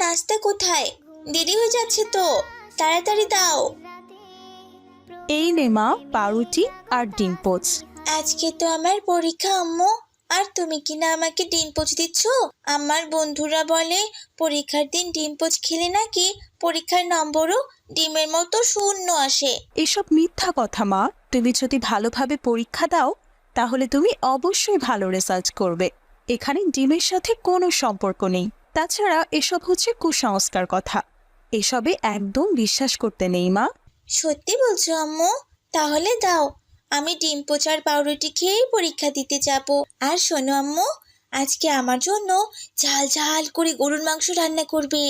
নাস্তা কোথায়? দেরি হয়ে যাচ্ছে তো, তাড়াতাড়ি দাও। এই নে মা, পাউরুটি আর ডিম পোচ। আজকে তো আমার পরীক্ষা আম্মু, আর তুমি কিনা আমাকে ডিম পোচ দিচ্ছ? আমার বন্ধুরা বলে পরীক্ষার দিন ডিম পোচ খেলে নাকি পরীক্ষার নম্বরও ডিমের মতো শূন্য আসে। এসব মিথ্যা কথা মা। তুমি যদি ভালোভাবে পরীক্ষা দাও তাহলে তুমি অবশ্যই ভালো রেজাল্ট করবে। এখানে ডিমের সাথে কোনো সম্পর্ক নেই। তাছাড়া এসব হচ্ছে কুসংস্কার কথা, এসবে একদম বিশ্বাস করতে নেই মা। সত্যি বলছো আম্মু? তাহলে দাও, আমি ডিম পোচ আর পাউরুটি খেয়েই পরীক্ষা দিতে যাব। আর শোনো আম্মু, আজকে আমার জন্য ঝাল ঝাল করে গরুর মাংস রান্না করবে,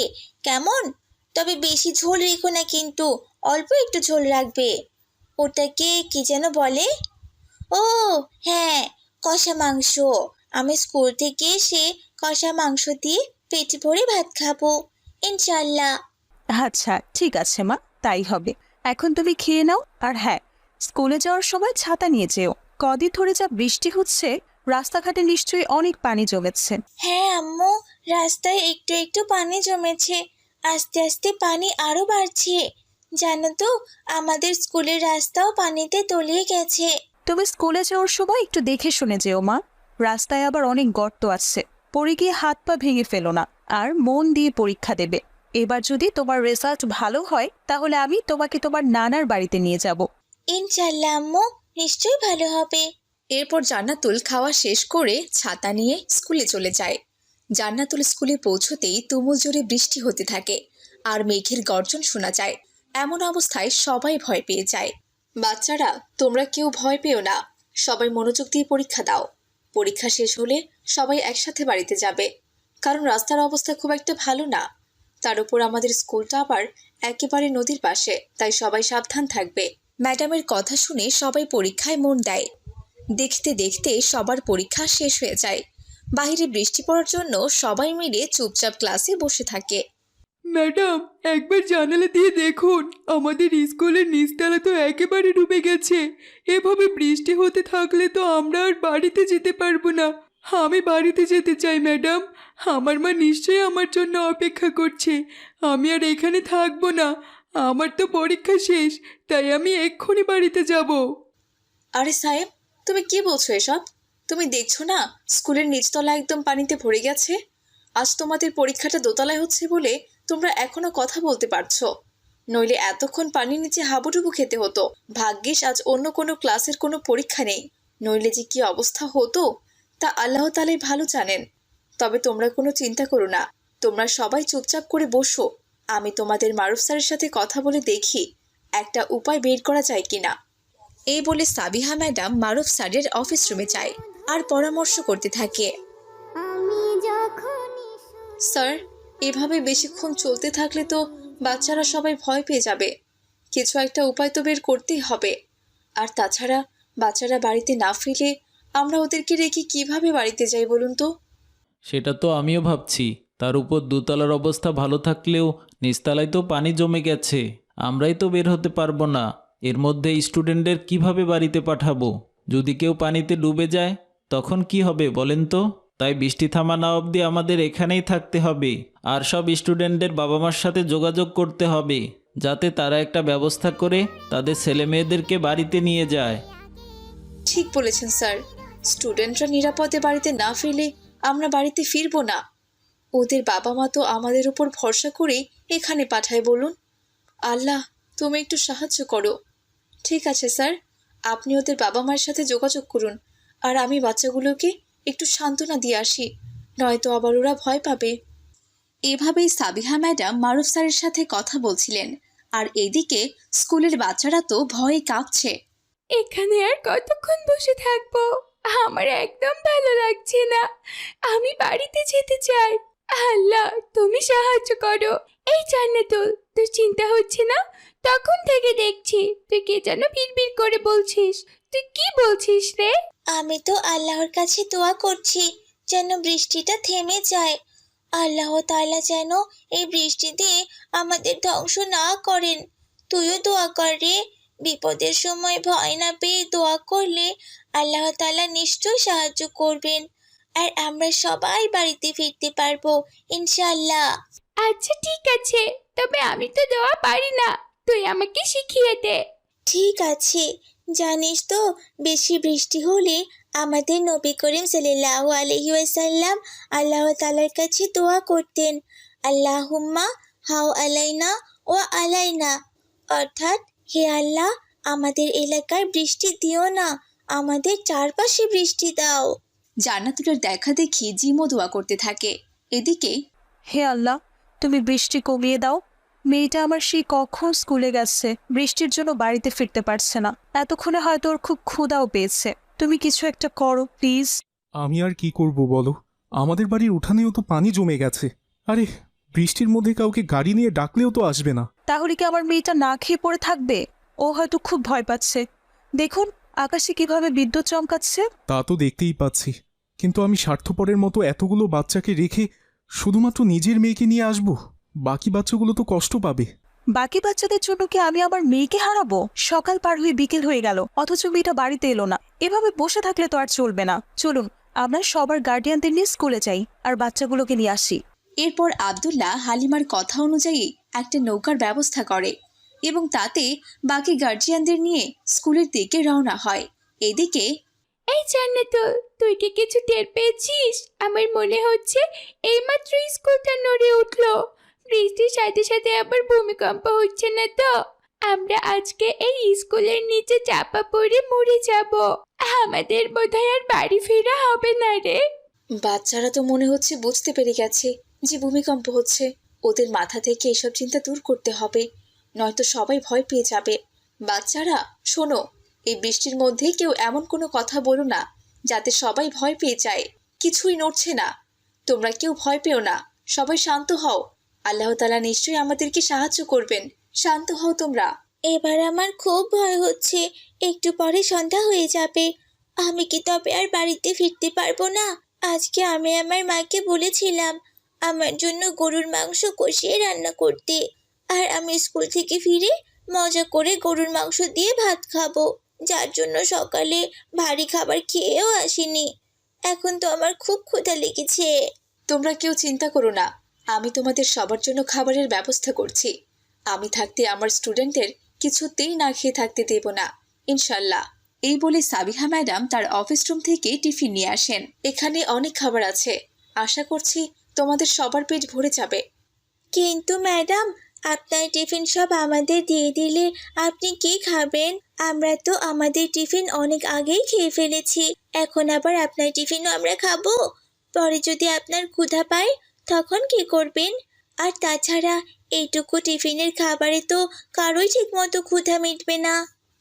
কেমন? তবে বেশি ঝোল রেখো না কিন্তু, অল্প একটু ঝোল রাখবে। ওটাকে কি যেন বলে? ও হ্যাঁ, কষা মাংস। আমি স্কুল থেকে এসে কষা মাংস দিয়ে পেট ভরে ভাত খাবো, ইনশাল্লাহ। আচ্ছা ঠিক আছে মা, তাই হবে। এখন তুমি খেয়ে নাও। আর হ্যাঁ, স্কুলে যাওয়ার সময় ছাতা নিয়ে যেও। কদিন ধরে যা বৃষ্টি হচ্ছে, রাস্তাঘাটে নিশ্চয়ই অনেক পানি জমেছে। হ্যাঁ আম্মু, রাস্তায় একটু একটু পানি জমেছে, আস্তে আস্তে পানি আরো বাড়ছে। জানো তো, আমাদের স্কুলের রাস্তাও পানিতে তলিয়ে গেছে। তুমি স্কুলে যাওয়ার সময় একটু দেখে শুনে যেও মা। রাস্তায় আবার অনেক গর্ত আছে, পড়ে গিয়ে হাত পা ভেঙে ফেলো না। আর মন দিয়ে পরীক্ষা দেবে। এবার যদি তোমার রেজাল্ট ভালো হয় তাহলে আমি তোমাকে তোমার নানার বাড়িতে নিয়ে যাব। ইনশাল্লাহ আম্মু, নিশ্চয়ই ভালো হবে। এরপর জান্নাতুল খাওয়া শেষ করে ছাতা নিয়ে স্কুলে চলে যায়। জান্নাতুল স্কুলে পৌঁছতেই তুমুল জোরে বৃষ্টি হতে থাকে আর মেঘের গর্জন শোনা যায়। এমন অবস্থায় সবাই ভয় পেয়ে যায়। বাচ্চারা, তোমরা কেউ ভয় পেও না, সবাই মনোযোগ দিয়ে পরীক্ষা দাও। পরীক্ষা শেষ হলে সবাই একসাথে বাড়িতে যাবে, কারণ রাস্তার অবস্থা খুব একটা ভালো না। তার উপর আমাদের স্কুলটা আবার একেবারে নদীর পাশে, তাই সবাই সাবধান থাকবে। ম্যাডামের কথা শুনে সবাই পরীক্ষায় মন দেয়। দেখতে দেখতে সবার পরীক্ষা শেষ হয়ে যায়। বাইরে বৃষ্টি পড়ার জন্য সবাই মিলে চুপচাপ ক্লাসে বসে থাকে। ম্যাডাম, একবার জানালা দিয়ে দেখুন, আমাদের স্কুলের নিচতলা তো একেবারে ডুবে গেছে। এভাবে বৃষ্টি হতে থাকলে তো আমরা আর বাড়িতে যেতে পারবো না। আমি বাড়িতে যেতে চাই ম্যাডাম। আমার মা নিশ্চয়ই আমার জন্য অপেক্ষা করছে। আমি আর এখানে থাকবো না। আমার তো পরীক্ষা শেষ, তাই আমি এক্ষুনি বাড়িতে যাব। আরে সাহেব, তুমি কি বলছো এসব? তুমি দেখছো না স্কুলের নিচতলা একদম পানিতে ভরে গেছে? আজ তোমাদের পরীক্ষাটা দোতলায় হচ্ছে বলে তোমরা এখনো কথা বলতে পারছো, নইলে এতক্ষণ পানির নিচে হাবুডুবু খেতে হতো। ভাগ্যিস আজ অন্য কোনো ক্লাসের কোনো পরীক্ষা নেই, নইলে যে কি অবস্থা হতো তা আল্লাহ তাআলাই ভালো জানেন। তবে তোমরা কোনো চিন্তা করো না, তোমরা সবাই চুপচাপ করে বসো। আমি তোমাদের মারুফ স্যারের সাথে কথা বলে দেখি একটা উপায় বের করা যায় কিনা। এই বলে সাবিহা ম্যাডাম মারুফ স্যারের অফিস রুমে যায় আর পরামর্শ করতে থাকে। স্যার, এভাবে বেশিক্ষণ চলতে থাকলে তো বাচ্চারা সবাই ভয় পেয়ে যাবে। কিছু একটা উপায় তো বের করতেই হবে। আর তাছাড়া বাচ্চারা বাড়িতে না ফিরে আমরা ওদেরকে রেখে কিভাবে বাড়িতে যাই বলুন তো? সেটা তো আমিও ভাবছি। তার উপর দোতলার অবস্থা ভালো থাকলেও নিচতলায় তো পানি জমে গেছে, আমরাই তো বের হতে পারবো না। এর মধ্যে স্টুডেন্টদের কিভাবে বাড়িতে পাঠাবো? যদি কেউ পানিতে ডুবে যায় তখন কি হবে বলেন তো? তাই বৃষ্টি থামা না অবধি আমাদের এখানেই থাকতে হবে। আর সব স্টুডেন্টদের বাবা মার সাথে যোগাযোগ করতে হবে, যাতে তারা একটা ব্যবস্থা করে তাদের ছেলে মেয়েদেরকে বাড়িতে নিয়ে যায়। ঠিক বলেছেন স্যার। স্টুডেন্টরা নিরাপদে বাড়িতে না ফিরলে আমরা বাড়িতে ফিরবো না। ওদের বাবা মা তো আমাদের উপর ভরসা করেই এখানে পাঠায় বলুন। আল্লাহ, তুমি একটু সাহায্য করো। ঠিক আছে স্যার, আপনি ওদের বাবা মায়ের সাথে যোগাযোগ করুন, আর আমি বাচ্চাগুলোকে একটু সান্ত্বনা দিয়ে আসি, নয়তো আবার ওরা ভয় পাবে। এভাবেই সাবিহা ম্যাডাম মারুফ স্যারের সাথে কথা বলছিলেন, আর এদিকে স্কুলের বাচ্চারা তো ভয়ে কাঁপছে। এখানে আর কতক্ষণ বসে থাকবো? আমার একদম ভালো লাগছে না। আমি বাড়িতে যেতে চাই। আল্লাহ, তুমি সাহায্য করো। এই জান্নাতুল, তোর চিন্তা হচ্ছে না? তখন থেকে দেখছি তুই কে যেন বিড়বিড় করে বলছিস। তুই কি বলছিস রে? আমি তো আল্লাহর কাছে দোয়া করছি যেন বৃষ্টিটা থেমে যায়। আল্লাহ তাআলা যেন এই বৃষ্টি দিয়ে আমাদের ধ্বংস না করেন। তুইও দোয়া কর রে। বিপদের সময় ভয় না পেয়ে দোয়া করলে আল্লাহ তাআলা নিশ্চয়ই সাহায্য করবেন, আর আমরা সবাই বাড়িতে ফিরতে পারবো, ইনশাআল্লাহ। আচ্ছা ঠিক আছে, তবে আমি তো দোয়া পারি না, তুই আমাকে শিখিয়ে দে। ঠিক আছে। জানিস তো, বেশি বৃষ্টি হলে আমাদের নবী করিম সাল্লাল্লাহু আলাইহি ওয়াসাল্লাম আল্লাহ তাআলার কাছে দোয়া করতেন, আল্লাহুম্মা হাও আলাইনা ও আলাইনা, অর্থাৎ হে আল্লাহ, আমাদের এলাকায় বৃষ্টি দিও না, আমাদের চারপাশে বৃষ্টি দাও। জান্নাতুলের দেখা দেখি জিমও দোয়া করতে থাকে। এদিকে হে আল্লাহ, তুমি বৃষ্টি কমিয়ে দাও। মেয়েটা আমার সেই কখন স্কুলে গেছে, বৃষ্টির জন্য বাড়িতে ফিরতে পারছে না। এতক্ষণে হয়তো ওর খুব ক্ষুধাও পেয়েছে। তুমি কিছু একটা করো প্লিজ। আমি আর কি করব বলো, আমাদের বাড়ির উঠানেও তো পানি জমে গেছে। আরে, বৃষ্টির মধ্যে কাউকে গাড়ি নিয়ে ডাকলেও তো আসবে না। তাহলে কি আমার মেয়েটা না খেয়ে পড়ে থাকবে? ও হয়তো খুব ভয় পাচ্ছে। দেখুন আকাশে কিভাবে বিদ্যুৎ চমকাচ্ছে। তা তো দেখতেই পাচ্ছি, কিন্তু আমি স্বার্থপরের মতো এতগুলো বাচ্চাকে রেখে শুধুমাত্র নিজের মেয়েকে নিয়ে আসব? বাকি বাচ্চাগুলো তো কষ্ট পাবে। বাকি বাচ্চাদের জন্য কি আমি আমার মেয়েকে হারাবো? সকাল পার হয়ে বিকেল হয়ে গেল, অথচ মেয়েটা বাড়িতে এলো না। এভাবে বসে থাকলে তো আর চলবে না। চলুন আমরা সবার গার্ডিয়ানদের নিয়ে স্কুলে যাই আর বাচ্চাগুলোকে নিয়ে আসি। এরপর আব্দুল্লাহ হালিমার কথা অনুযায়ী একটা নৌকার ব্যবস্থা করে এবং তাতে বাকি গার্জিয়ানদের নিয়ে স্কুলের দিকে রওনা হয়। এদিকে এই জান্নাতুল, তুই কি কিছু টের পেয়েছিস? আমার মনে হচ্ছে এইমাত্র স্কুলটা নড়ে উঠলো। বৃষ্টির সাথে সাথে আবার ভূমিকম্প হচ্ছে না তো? আমরা আজকে এই স্কুলের নিচে চাপা পড়ে মরে যাব। আমাদের বোধহয় আর বাড়ি ফেরা হবে না রে। বাচ্চারা তো মনে হচ্ছে বুঝতে পেরে গেছে যে ভূমিকম্প হচ্ছে। ওদের মাথা থেকে এসব চিন্তা দূর করতে হবে, নয়তো সবাই ভয় পেয়ে যাবে। বাচ্চারা শোনো, এই বৃষ্টির মধ্যে কেউ এমন কোনো কথা বলো না যাতে সবাই ভয় পেয়ে যায়। কিছুই নড়ছে না, তোমরা কেউ ভয় পেও না, সবাই শান্ত হও। আল্লাহ তাআলা নিশ্চয়ই আমাদেরকে সাহায্য করবেন। শান্ত হও তোমরা। এবার আমার খুব ভয় হচ্ছে, একটু পরে সন্ধ্যা হয়ে যাবে। আমি কি তবে আর বাড়িতে ফিরতে পারবো না? আজকে আমি আমার মাকে বলেছিলাম আমার জন্য গরুর মাংস কষিয়ে রান্না করতে, আর আমি স্কুল থেকে ফিরে মজা করে গরুর মাংস দিয়ে ভাত খাবো, যার জন্য সকালে ভারী খাবার খেয়েও আসিনি। এখন তো আমার খুব ক্ষুধা লেগেছে। তোমরা কেউ চিন্তা করো না, আমি তোমাদের সবার জন্য খাবারের ব্যবস্থা করছি। আমি থাকতে আমার স্টুডেন্টদের কিছুতেই না খেয়ে থাকতে দেব না, ইনশাল্লাহ। এই বলে সাবিহা ম্যাডাম তার অফিস রুম থেকে টিফিন নিয়ে আসেন। এখানে অনেক খাবার আছে, আশা করছি তোমাদের সবার পেট ভরে যাবে। কিন্তু ম্যাডাম, আপনার টিফিন সব আমাদের দিয়ে দিলে আপনি কি খাবেন? আমরা তো আমাদের টিফিন অনেক আগেই খেয়ে ফেলেছি, এখন আবার আপনার টিফিনও আমরা খাবো? পরে যদি আপনার ক্ষুধা পায় তখন কি করবেন? আর তাছাড়া এইটুকু টিফিনের খাবারে তো কারোই ঠিকমতো ক্ষুধা মিটবে না।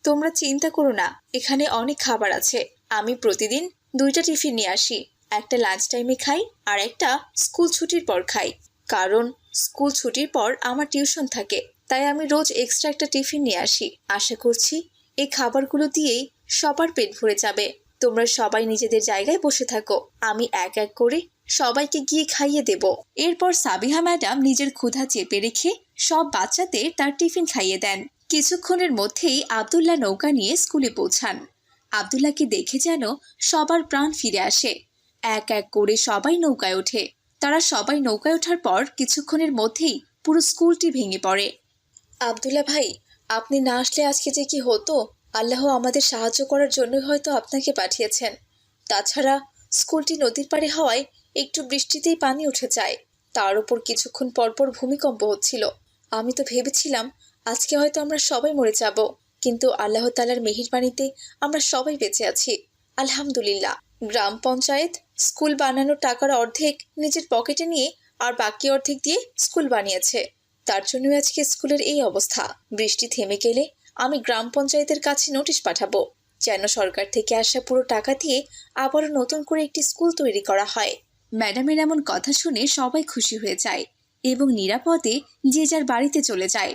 তোমরা চিন্তা করো না, এখানে অনেক খাবার আছে। আমি প্রতিদিন 2টা টিফিন নিয়ে আসি, একটা লাঞ্চ টাইমে খাই আর একটা স্কুল ছুটির পর খাই। কারণ স্কুল ছুটির পর আমার টিউশন থাকে, তাই আমি রোজ এক্সট্রা একটা টিফিন নিয়ে আসি। আশা করছি এই খাবারগুলো দিয়েই সবার পেট ভরে যাবে। তোমরা সবাই নিজেদের জায়গায় বসে থাকো, আমি এক এক করে সবাইকে গিয়ে খাইয়ে দেব। এরপর সাবিহা ম্যাডাম নিজের ক্ষুধা চেপে রেখে সব বাচ্চাদের তার টিফিন খাইয়ে দেন। কিছুক্ষণের মধ্যেই আব্দুল্লাহ নৌকা নিয়ে স্কুলে পৌঁছান। আব্দুল্লাহকে দেখে যেন সবার প্রাণ ফিরে আসে। এক এক করে সবাই নৌকায় ওঠে। তারা সবাই নৌকায় ওঠার পর কিছুক্ষণের মধ্যেই পুরো স্কুলটি ভেঙে পড়ে। আব্দুল্লাহ ভাই, আপনি না আসলে আজকে যে কি হতো! আল্লাহ আমাদের সাহায্য করার জন্যই হয়তো আপনাকে পাঠিয়েছেন। তাছাড়া স্কুলটি নদীর পাড়ে হওয়ায় একটু বৃষ্টিতেই পানি উঠে যায়, তার উপর কিছুক্ষণ পরপর ভূমিকম্প হচ্ছিল। আমি তো ভেবেছিলাম আজকে হয়তো আমরা সবাই মরে যাব, কিন্তু আল্লাহ তাআলার মেহেরবানিতে আমরা সবাই বেঁচে আছি, আলহামদুলিল্লাহ। গ্রাম পঞ্চায়েত স্কুল বানানোর টাকার অর্ধেক নিজের পকেটে নিয়ে আর বাকি অর্ধেক দিয়ে স্কুল বানিয়েছে, তার জন্যই আজকে স্কুলের এই অবস্থা। বৃষ্টি থেমে গেলে আমি গ্রাম পঞ্চায়েতের কাছে নোটিশ পাঠাবো, যেন সরকার থেকে আসা পুরো টাকা দিয়ে আবারও নতুন করে একটি স্কুল তৈরি করা হয়। ম্যাডামের এমন কথা শুনে সবাই খুশি হয়ে যায় এবং নিরাপদে যে যার বাড়িতে চলে যায়।